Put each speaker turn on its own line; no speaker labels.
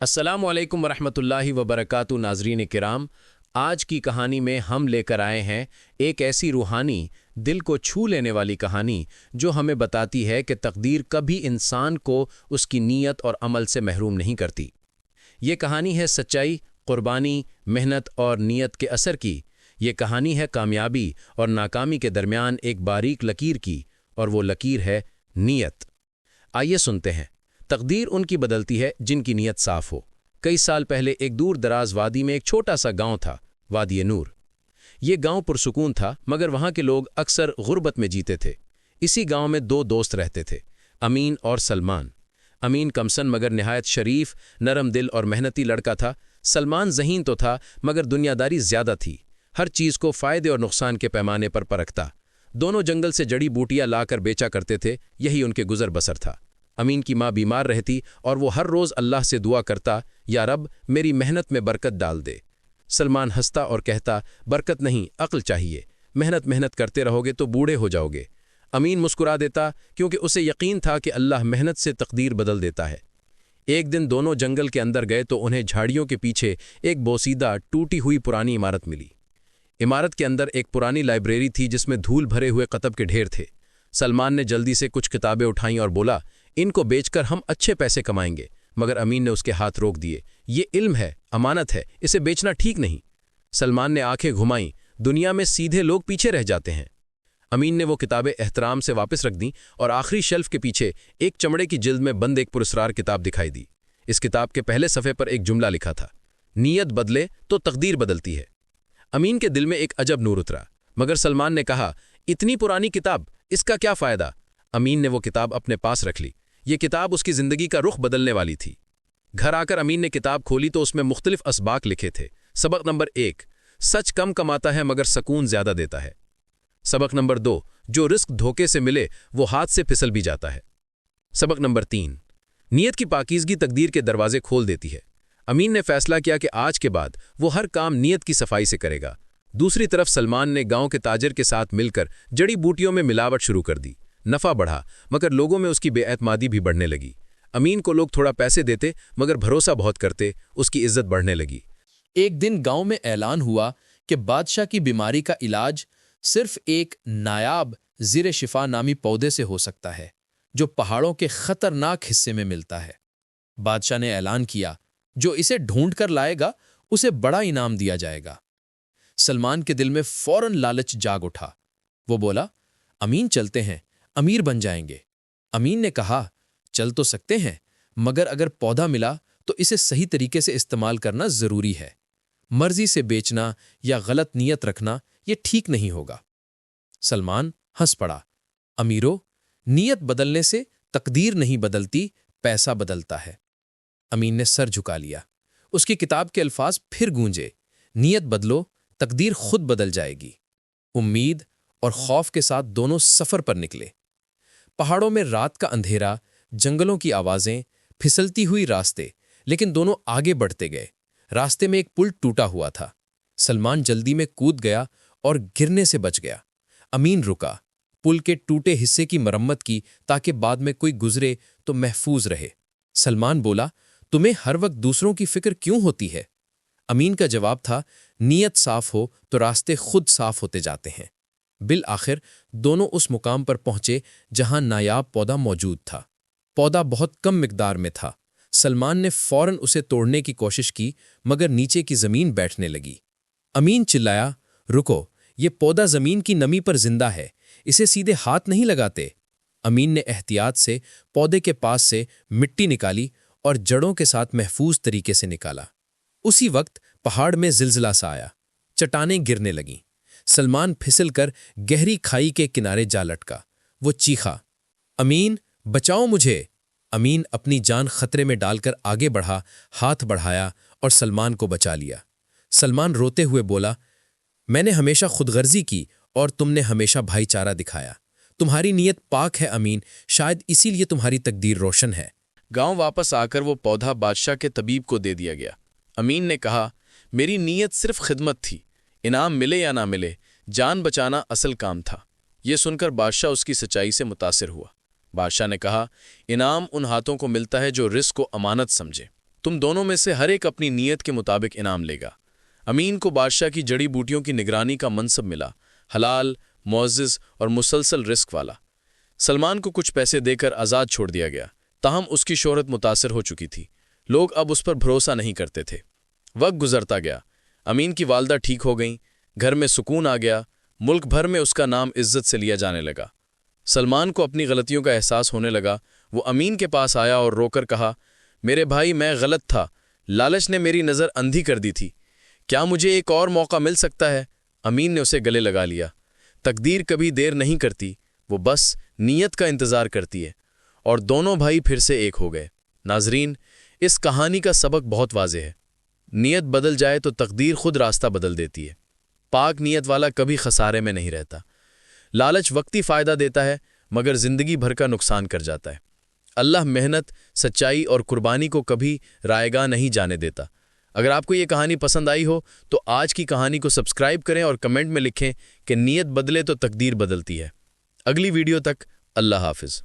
अस्सलामु अलैकुम वरहमतुल्लाहि वबरकातुहू। नाज़रीन किराम, आज की कहानी में हम लेकर आए हैं एक ऐसी रूहानी, दिल को छू लेने वाली कहानी जो हमें बताती है कि तकदीर कभी इंसान को उसकी नीयत और अमल से महरूम नहीं करती। ये कहानी है सच्चाई, कुर्बानी, मेहनत और नीयत के असर की। ये कहानी है कामयाबी और नाकामी के दरमियान एक बारीक लकीर की, और वो लकीर है नीयत। आइए सुनते हैं। तकदीर उनकी बदलती है जिनकी नीयत साफ हो। कई साल पहले एक दूर दराज वादी में एक छोटा सा गांव था, वादी नूर। ये गांव पुरसुकून था, मगर वहां के लोग अक्सर गुर्बत में जीते थे। इसी गांव में दो दोस्त रहते थे, अमीन और सलमान। अमीन कमसन मगर निहायत शरीफ, नरम दिल और मेहनती लड़का था। सलमान ज़हीन तो था, मगर दुनियादारी ज्यादा थी। हर चीज़ को फ़ायदे और नुकसान के पैमाने पर परखता। दोनों जंगल से जड़ी बूटियां लाकर बेचा करते थे, यही उनके गुजर बसर था। अमीन की माँ बीमार रहती और वो हर रोज़ अल्लाह से दुआ करता, या रब मेरी मेहनत में बरकत डाल दे। सलमान हंसता और कहता, बरकत नहीं, अक्ल चाहिए। मेहनत मेहनत करते रहोगे तो बूढ़े हो जाओगे। अमीन मुस्कुरा देता, क्योंकि उसे यकीन था कि अल्लाह मेहनत से तकदीर बदल देता है। एक दिन दोनों जंगल के अंदर गए तो उन्हें झाड़ियों के पीछे एक बोसीदा टूटी हुई पुरानी इमारत मिली। इमारत के अंदर एक पुरानी लाइब्रेरी थी जिसमें धूल भरे हुए कतब के ढेर थे। सलमान ने जल्दी से कुछ किताबें उठाईं और बोला, इनको बेचकर हम अच्छे पैसे कमाएंगे। मगर अमीन ने उसके हाथ रोक दिए। ये इल्म है, अमानत है, इसे बेचना ठीक नहीं। सलमान ने आंखें घुमाईं, दुनिया में सीधे लोग पीछे रह जाते हैं। अमीन ने वो किताबें एहतराम से वापस रख दीं और आखिरी शेल्फ के पीछे एक चमड़े की जिल्द में बंद एक पुरस्कार किताब दिखाई दी। इस किताब के पहले सफ़े पर एक जुमला लिखा था, नीयत बदले तो तकदीर बदलती है। अमीन के दिल में एक अजब नूर उतरा, मगर सलमान ने कहा, इतनी पुरानी किताब, इसका क्या फ़ायदा? अमीन ने वो किताब अपने पास रख ली। ये किताब उसकी ज़िंदगी का रुख बदलने वाली थी। घर आकर अमीन ने किताब खोली तो उसमें मुख्तलिफ असबाक लिखे थे। सबक नंबर 1, सच कम कमाता है मगर सकून ज़्यादा देता है। सबक नंबर 2, जो रिस्क धोखे से मिले वो हाथ से फिसल भी जाता है। सबक नंबर 3, नीयत की पाकीज़गी तकदीर के दरवाजे खोल देती है। अमीन ने फैसला किया कि आज के बाद वो हर काम नीयत की सफाई से करेगा। दूसरी तरफ सलमान ने गांव के ताजर के साथ मिलकर जड़ी बूटियों में मिलावट शुरू कर दी। नफ़ा बढ़ा, मगर लोगों में उसकी बेएतमादी भी बढ़ने लगी। अमीन को लोग थोड़ा पैसे देते, मगर भरोसा बहुत करते, उसकी इज्जत बढ़ने लगी।
एक दिन गांव में ऐलान हुआ कि बादशाह की बीमारी का इलाज सिर्फ एक नायाब ज़िर शिफा नामी पौधे से हो सकता है, जो पहाड़ों के खतरनाक हिस्से में मिलता है। बादशाह ने ऐलान किया, जो इसे ढूंढ कर लाएगा उसे बड़ा इनाम दिया जाएगा। सलमान के दिल में फौरन लालच जाग उठा। वो बोला, अमीन चलते हैं, अमीर बन जाएंगे। अमीन ने कहा, चल तो सकते हैं, मगर अगर पौधा मिला तो इसे सही तरीके से इस्तेमाल करना जरूरी है। मर्जी से बेचना या गलत नीयत रखना ये ठीक नहीं होगा। सलमान हंस पड़ा, अमीरो, नीयत बदलने से तकदीर नहीं बदलती, पैसा बदलता है। अमीन ने सर झुका लिया। उसकी किताब के अल्फाज फिर गूंजे, नीयत बदलो, तकदीर खुद बदल जाएगी। उम्मीद और खौफ के साथ दोनों सफर पर निकले। पहाड़ों में रात का अंधेरा, जंगलों की आवाजें, फिसलती हुई रास्ते, लेकिन दोनों आगे बढ़ते गए। रास्ते में एक पुल टूटा हुआ था। सलमान जल्दी में कूद गया और गिरने से बच गया। अमीन रुका, पुल के टूटे हिस्से की मरम्मत की ताकि बाद में कोई गुजरे तो महफूज रहे। सलमान बोला, तुम्हें हर वक्त दूसरों की फिक्र क्यों होती है? अमीन का जवाब था, नीयत साफ हो तो रास्ते खुद साफ होते जाते हैं। बिल आखिर दोनों उस मुकाम पर पहुंचे जहां नायाब पौधा मौजूद था। पौधा बहुत कम मिकदार में था। सलमान ने फौरन उसे तोड़ने की कोशिश की, मगर नीचे की जमीन बैठने लगी। अमीन चिल्लाया, रुको, ये पौधा जमीन की नमी पर जिंदा है, इसे सीधे हाथ नहीं लगाते। अमीन ने एहतियात से पौधे के पास से मिट्टी निकाली और जड़ों के साथ महफूज तरीके से निकाला। उसी वक्त पहाड़ में जिलजिला सा आया, चट्टानें गिरने लगीं। सलमान फिसल कर गहरी खाई के किनारे जा लटका। वो चीखा, अमीन बचाओ मुझे। अमीन अपनी जान खतरे में डालकर आगे बढ़ा, हाथ बढ़ाया और सलमान को बचा लिया। सलमान रोते हुए बोला, मैंने हमेशा खुदगर्जी की और तुमने हमेशा भाईचारा दिखाया। तुम्हारी नीयत पाक है अमीन, शायद इसीलिए तुम्हारी तकदीर रोशन है।
गांव वापस आकर वो पौधा बादशाह के तबीब को दे दिया गया। अमीन ने कहा, मेरी नीयत सिर्फ खिदमत थी, इनाम मिले या ना मिले, जान बचाना असल काम था। ये सुनकर बादशाह उसकी सच्चाई से मुतासिर हुआ। बादशाह ने कहा, इनाम उन हाथों को मिलता है जो रिस्क को अमानत समझे।
تم دونوں میں سے ہر ایک اپنی نیت کے مطابق انعام لے گا۔ امین کو بادشاہ کی جڑی بوٹیوں کی نگرانی کا منصب ملا، حلال، معزز اور مسلسل رزق والا۔ سلمان کو کچھ پیسے دے کر آزاد چھوڑ دیا گیا، تاہم اس کی شہرت متاثر ہو چکی تھی، لوگ اب اس پر بھروسہ نہیں کرتے تھے۔ وقت گزرتا گیا، امین کی والدہ ٹھیک ہو گئیں، گھر میں سکون آ گیا، ملک بھر میں اس کا نام عزت سے لیا جانے لگا۔ سلمان کو اپنی غلطیوں کا احساس ہونے لگا، وہ امین کے پاس آیا اور رو کر کہا، میرے بھائی میں غلط تھا، لالچ نے میری نظر اندھی کر دی تھی، کیا مجھے ایک اور موقع مل سکتا ہے؟ امین نے اسے گلے لگا لیا۔ تقدیر کبھی دیر نہیں کرتی، وہ بس نیت کا انتظار کرتی ہے، اور دونوں بھائی پھر سے ایک ہو گئے۔ ناظرین، اس کہانی کا سبق بہت واضح ہے، نیت بدل جائے تو تقدیر خود راستہ بدل دیتی ہے۔ پاک نیت والا کبھی خسارے میں نہیں رہتا۔ لالچ وقتی فائدہ دیتا ہے مگر زندگی بھر کا نقصان کر جاتا ہے۔ اللہ محنت، سچائی اور قربانی کو کبھی رائیگاں نہیں جانے دیتا۔ اگر آپ کو یہ کہانی پسند آئی ہو تو آج کی کہانی کو سبسکرائب کریں اور کمنٹ میں لکھیں کہ نیت بدلے تو تقدیر بدلتی ہے۔ اگلی ویڈیو تک اللہ حافظ۔